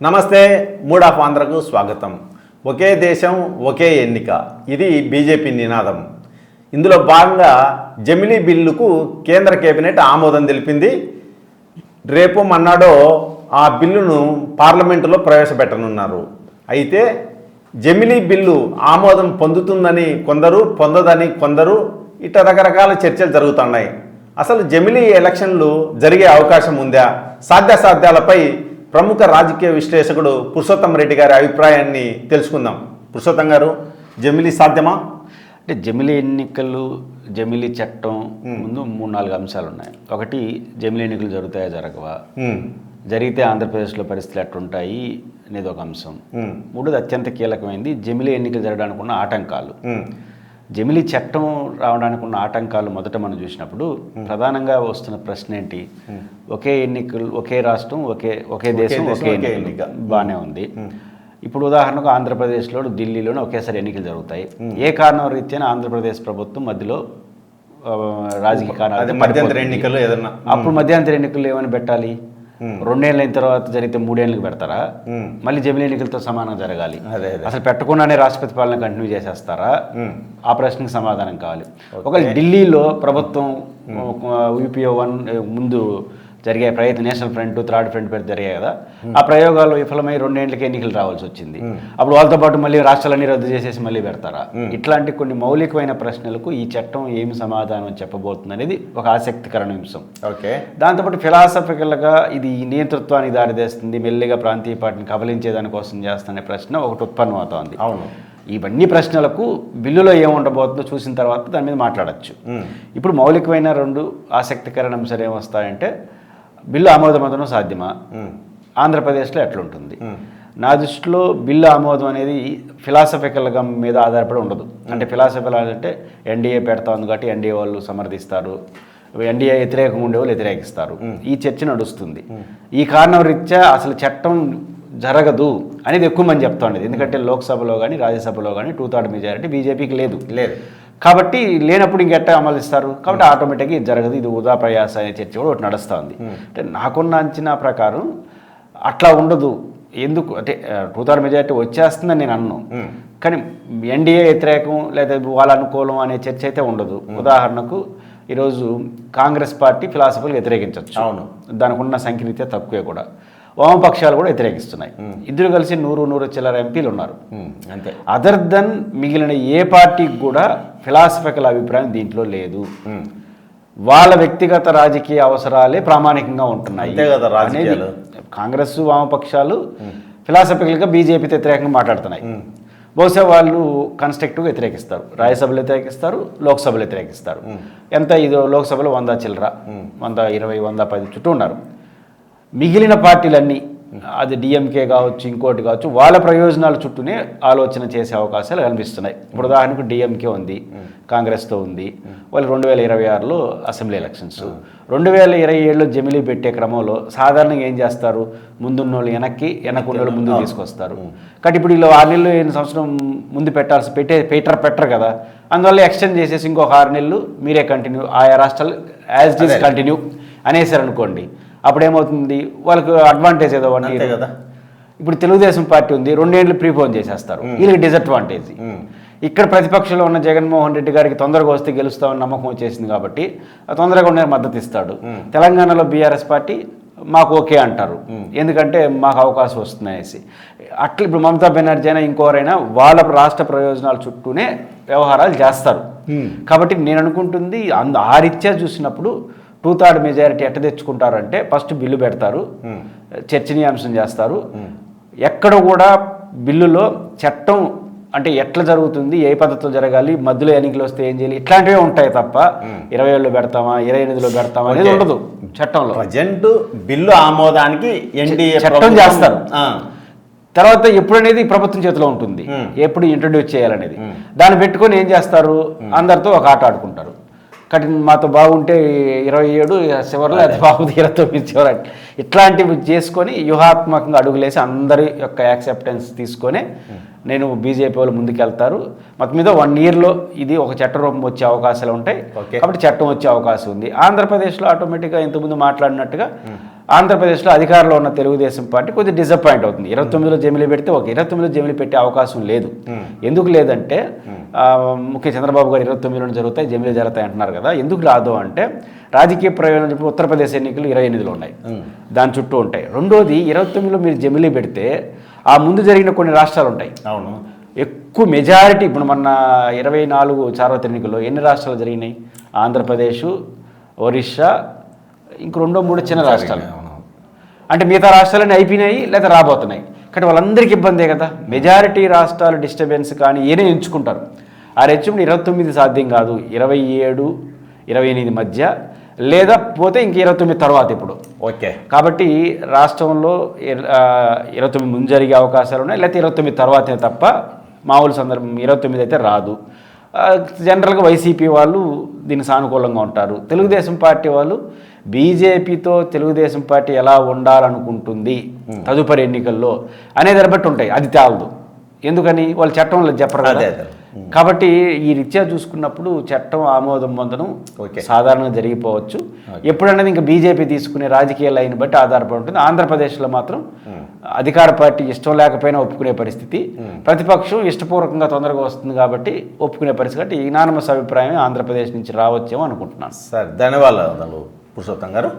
నమస్తే. Mood of ఆంధ్రకు స్వాగతం. ఒకే దేశం ఒకే ఎన్నిక, ఇది బీజేపీ నినాదం. ఇందులో భాగంగా జమిలీ బిల్లుకు కేంద్ర కేబినెట్ ఆమోదం తెలిపింది. రేపు మన్నాడో ఆ బిల్లును పార్లమెంటులో ప్రవేశపెట్టనున్నారు. అయితే జమిలీ బిల్లు ఆమోదం పొందుతుందని కొందరు, పొందదని కొందరు, ఇట్లా రకరకాల చర్చలు జరుగుతున్నాయి. అసలు జమిలీ ఎలక్షన్లు జరిగే అవకాశం ఉందా? సాధ్యాసాధ్యాలపై ప్రముఖ రాజకీయ విశ్లేషకుడు పురుషోత్తం రెడ్డి గారి అభిప్రాయాన్ని తెలుసుకుందాం. పురుషోత్తం గారు, జమిలీ సాధ్యమా? అంటే జమిలీ ఎన్నికలు, జమిలీ చట్టం ముందు 3-4 అంశాలు ఉన్నాయి. ఒకటి, జమిలీ ఎన్నికలు జరుగుతాయా జరగవా, జరిగితే ఆంధ్రప్రదేశ్లో పరిస్థితులు ఎట్లుంటాయి అనేది ఒక అంశం. మూడోది అత్యంత కీలకమైంది, జమిలీ ఎన్నికలు జరగడానికి ఉన్న ఆటంకాలు. జమిలీ చట్టం రావడానికి ఉన్న ఆటంకాలు మొదట మనం చూసినప్పుడు ప్రధానంగా వస్తున్న ప్రశ్న ఏంటి? ఒకే ఎన్నికలు, ఒకే రాష్ట్రం, ఒకే దేశం, ఒకే ఎన్నిక బాగానే ఉంది. ఇప్పుడు ఉదాహరణకు ఆంధ్రప్రదేశ్లో, ఢిల్లీలోనే ఒకేసారి ఎన్నికలు జరుగుతాయి. ఏ కారణం రీత్యాన ఆంధ్రప్రదేశ్ ప్రభుత్వం మధ్యలో రాజకీయ కారణాలు, మధ్యంతర ఎన్నికలు ఏదన్నా, అప్పుడు మధ్యంతర ఎన్నికలు ఏమైనా పెట్టాలి? 2 ఏళ్ళ అయిన తర్వాత జరిగితే 3 ఏళ్ళకి పెడతారా? మళ్ళీ జమిలీ ఎన్నికలతో సమానంగా జరగాలి. అసలు పెట్టకుండానే రాష్ట్రపతి పాలన కంటిన్యూ చేసేస్తారా? ఆ ప్రశ్నకు సమాధానం కావాలి. ఒకవేళ ఢిల్లీలో ప్రభుత్వం యూపీఏ 1 ముందు జరిగే నేషనల్ ఫ్రంట్, థర్డ్ ఫ్రంట్ పేరు జరిగాయి కదా, ఆ ప్రయోగాలు విఫలమై 2 ఏళ్ళకి ఎన్నికలు రావాల్సి వచ్చింది. అప్పుడు వాళ్ళతో పాటు మళ్ళీ రాష్ట్రాలన్నీ రద్దు చేసేసి మళ్ళీ పెడతారా? ఇట్లాంటి కొన్ని మౌలికమైన ప్రశ్నలకు ఈ చట్టం ఏమి సమాధానం చెప్పబోతుంది అనేది ఒక ఆసక్తికరమైన అంశం. ఓకే. దాంతోపాటు ఫిలాసఫికల్గా ఇది నియంతృత్వానికి దారితీస్తుంది, మెల్లిగా ప్రాంతీయ పార్టీని కబలించేదానికోసం చేస్తున్న ప్రశ్న ఒకటి ఉత్పన్నమవుతోంది. అవును. ఇవన్నీ ప్రశ్నలకు బిల్లులో ఏముండబోతుందో చూసిన తర్వాత దాని మీద మాట్లాడచ్చు. ఇప్పుడు మౌలికమైన 2 ఆసక్తికరమైన అంశాలు ఏమొస్తాయంటే, బిల్లు ఆమోదం సాధ్యమా, ఆంధ్రప్రదేశ్లో ఎట్లుంటుంది? నా దృష్టిలో బిల్లు ఆమోదం అనేది ఫిలాసఫికల్గా మీద ఆధారపడి ఉండదు. అంటే ఫిలాసఫికల్ అంటే ఎన్డీఏ పెడతా ఉంది కాబట్టి ఎన్డీఏ వాళ్ళు సమర్థిస్తారు, ఎన్డీఏ వ్యతిరేకంగా ఉండేవాళ్ళు వ్యతిరేకిస్తారు. ఈ చర్చ నడుస్తుంది. ఈ కారణం రీత్యా అసలు చట్టం జరగదు అనేది ఎక్కువ మంది చెప్తా ఉండేది. ఎందుకంటే లోక్సభలో కానీ రాజ్యసభలో కానీ 2/3 మెజారిటీ బీజేపీకి లేదు. కాబట్టి లేనప్పుడు ఇంకెట్టా అమలుస్తారు, కాబట్టి ఆటోమేటిక్గా ఇది జరగదు, ఇది వృధా ప్రయాస అనే చర్చ కూడా ఒకటి నడుస్తూ ఉంది. అంటే నాకున్న అంచనా ప్రకారం అట్లా ఉండదు. ఎందుకు అంటే 2/3 మెజారిటీ వచ్చేస్తుందని నేను అన్నాను, కానీ ఎన్డీఏ వ్యతిరేకం లేదా వాళ్ళ అనుకూలం అనే చర్చ అయితే ఉండదు. ఉదాహరణకు ఈరోజు కాంగ్రెస్ పార్టీ ఫిలాసఫీలు వ్యతిరేకించవచ్చు, అవును, దానికి ఉన్న సంఖ్య రీత్యా తక్కువే కూడా. వామపక్షాలు కూడా వ్యతిరేకిస్తున్నాయి. ఇద్దరు కలిసి 100 చిల్లర ఎంపీలు ఉన్నారు అంతే. అదర్ దెన్ మిగిలిన ఏ పార్టీకి కూడా ఫిలాసఫికల్ అభిప్రాయం దీంట్లో లేదు. వాళ్ళ వ్యక్తిగత రాజకీయ అవసరాలే ప్రామాణికంగా ఉంటున్నాయి అనేది కాంగ్రెస్, వామపక్షాలు ఫిలాసఫికల్గా బీజేపీతో వ్యతిరేకంగా మాట్లాడుతున్నాయి. బహుశా వాళ్ళు కన్స్ట్రక్టివ్గా వ్యతిరేకిస్తారు, రాజ్యసభలో వ్యతిరేకిస్తారు, లోక్సభలో వ్యతిరేకిస్తారు. ఎంత ఇదో లోక్సభలో 100 చిల్లర, 120, 110 చుట్టూ ఉన్నారు. మిగిలిన పార్టీలన్నీ, అది డిఎంకే కావచ్చు, ఇంకోటి కావచ్చు, వాళ్ళ ప్రయోజనాల చుట్టూనే ఆలోచన చేసే అవకాశాలు కనిపిస్తున్నాయి. ఇప్పుడు ఉదాహరణకు డిఎంకే ఉంది, కాంగ్రెస్తో ఉంది. వాళ్ళు 2026లో అసెంబ్లీ ఎలక్షన్స్, 2027లో జమిలీ పెట్టే క్రమంలో సాధారణంగా ఏం చేస్తారు? ముందున్న వాళ్ళు వెనక్కున్న వాళ్ళు ముందుకు తీసుకొస్తారు. కాబట్టి ఇప్పుడు వీళ్ళు 6 నెలలు 8 సంవత్సరం ముందు పెట్టరు కదా, అందువల్ల ఎక్స్టెండ్ చేసేసి ఇంకొక 6 నెలలు మీరే కంటిన్యూ, ఆయా రాష్ట్రాలు యాజ్ ఇట్ ఈస్ కంటిన్యూ అనేసారు అనుకోండి. అప్పుడేమవుతుంది? వాళ్ళకు అడ్వాంటేజ్ ఏదో కదా. ఇప్పుడు తెలుగుదేశం పార్టీ ఉంది, 2 ఏళ్ళు ప్రీపోన్ చేసేస్తారు, వీళ్ళకి డిసడ్వాంటేజ్. ఇక్కడ ప్రతిపక్షంలో ఉన్న జగన్మోహన్ రెడ్డి గారికి తొందరగా వస్తే గెలుస్తామని నమ్మకం వచ్చేసింది కాబట్టి తొందరగా ఉండే మద్దతు ఇస్తాడు. తెలంగాణలో బీఆర్ఎస్ పార్టీ మాకు ఓకే అంటారు, ఎందుకంటే మాకు అవకాశం వస్తుందనేసి. అట్లా ఇప్పుడు మమతా బెనర్జీ అయినా ఇంకోరైనా వాళ్ళ రాష్ట్ర ప్రయోజనాల చుట్టూనే వ్యవహారాలు చేస్తారు. కాబట్టి నేను అనుకుంటుంది ఆ రీత్యా చూసినప్పుడు 2/3 మెజారిటీ ఎట్ట తెచ్చుకుంటారంటే, ఫస్ట్ బిల్లు పెడతారు, చర్చనీయాంశం చేస్తారు. ఎక్కడ కూడా బిల్లులో చట్టం అంటే ఎట్లా జరుగుతుంది, ఏ పద్ధతిలో జరగాలి, మధ్యలో ఎన్నికలు వస్తే ఏం చేయాలి, ఇట్లాంటివే ఉంటాయి తప్ప 27లో పెడతామా 28లో పెడతామా అనేది ఉండదు చట్టంలో. ప్రజెంట్ బిల్లు ఆమోదానికి ఎన్డీఏ చట్టం చేస్తారు. తర్వాత ఎప్పుడనేది ప్రభుత్వం చేతిలో ఉంటుంది, ఎప్పుడు ఇంట్రడ్యూస్ చేయాలనేది. దాన్ని పెట్టుకొని ఏం చేస్తారు? అందరితో ఒక ఆట ఆడుకుంటారు. కాబట్టి మాతో బాగుంటే 27 చివరిలో, అది బాగుంది 29 చివరి, ఇట్లాంటివి చేసుకొని వ్యూహాత్మకంగా అడుగులేసి అందరి యొక్క యాక్సెప్టెన్స్ తీసుకొని నేను బీజేపీ వాళ్ళు ముందుకెళ్తారు, మొత్తం మీద 1 yearలో ఇది ఒక చట్ట రూపం వచ్చే అవకాశాలు ఉంటాయి. కాబట్టి చట్టం వచ్చే అవకాశం ఉంది. ఆంధ్రప్రదేశ్లో ఆటోమేటిక్గా ఇంతకుముందు మాట్లాడినట్టుగా ఆంధ్రప్రదేశ్లో అధికారంలో ఉన్న తెలుగుదేశం పార్టీ కొద్దిగా డిసప్పాయింట్ అవుతుంది. 29లో జమిలీ పెడితే 29లో జమిలీ పెట్టే అవకాశం లేదు. ఎందుకు లేదంటే ముఖ్య చంద్రబాబు గారు 29లో జరుగుతాయి, జమిలీ జరుగుతాయి అంటున్నారు కదా. ఎందుకు రాదు అంటే రాజకీయ ప్రయోజనం చెప్పి ఉత్తరప్రదేశ్ ఎన్నికలు 28లో ఉన్నాయి, దాని చుట్టూ ఉంటాయి. రెండోది 29లో మీరు జమిలీ పెడితే ఆ ముందు జరిగిన కొన్ని రాష్ట్రాలు ఉంటాయి. అవును, ఎక్కువ మెజారిటీ ఇప్పుడు మన 24 సార్వత్రిక ఎన్నికల్లో ఎన్ని రాష్ట్రాలు జరిగినాయి? ఆంధ్రప్రదేశ్, ఒరిస్సా, ఇంక 2-3 చిన్న రాష్ట్రాలు. అంటే మిగతా రాష్ట్రాలన్నీ అయిపోయినాయి లేదా రాబోతున్నాయి. కానీ వాళ్ళందరికీ ఇబ్బందే కదా. మెజారిటీ రాష్ట్రాలు డిస్టర్బెన్స్ కానీ ఏనే ఎంచుకుంటారు. ఆ రెచ్చుకుని 29 సాధ్యం కాదు, 27, 28 మధ్య, లేదా పోతే ఇంక 29 తర్వాత ఇప్పుడు. ఓకే, కాబట్టి రాష్ట్రంలో 29 ముందు జరిగే అవకాశాలు ఉన్నాయి, లేకపోతే 29 తర్వాతే తప్ప మామూలు సందర్భం 29 అయితే రాదు. జనరల్గా వైసీపీ వాళ్ళు దీనికి సానుకూలంగా ఉంటారు. తెలుగుదేశం పార్టీ వాళ్ళు బీజేపీతో తెలుగుదేశం పార్టీ ఎలా ఉండాలనుకుంటుంది తదుపరి ఎన్నికల్లో అనే దాన్ని బట్టి ఉంటాయి. అది తేలదు, ఎందుకని వాళ్ళు చట్టంలో చెప్పరు కదా. కాబట్టి ఈ రీత్యా చూసుకున్నప్పుడు చట్టం ఆమోదం పొందడం సాధారణంగా జరిగిపోవచ్చు. ఎప్పుడన్నది ఇంకా బీజేపీ తీసుకునే రాజకీయ లైన్ బట్టి ఆధారపడి ఉంటుంది. ఆంధ్రప్రదేశ్లో మాత్రం అధికార పార్టీ ఇష్టం లేకపోయినా ఒప్పుకునే పరిస్థితి, ప్రతిపక్షం ఇష్టపూర్వకంగా తొందరగా వస్తుంది కాబట్టి ఒప్పుకునే పరిస్థితి. కాబట్టి యునానిమస్ అభిప్రాయం ఆంధ్రప్రదేశ్ నుంచి రావచ్చేమో అనుకుంటున్నాను. సార్ ధన్యవాదాలు పురుషోత్తం గారు.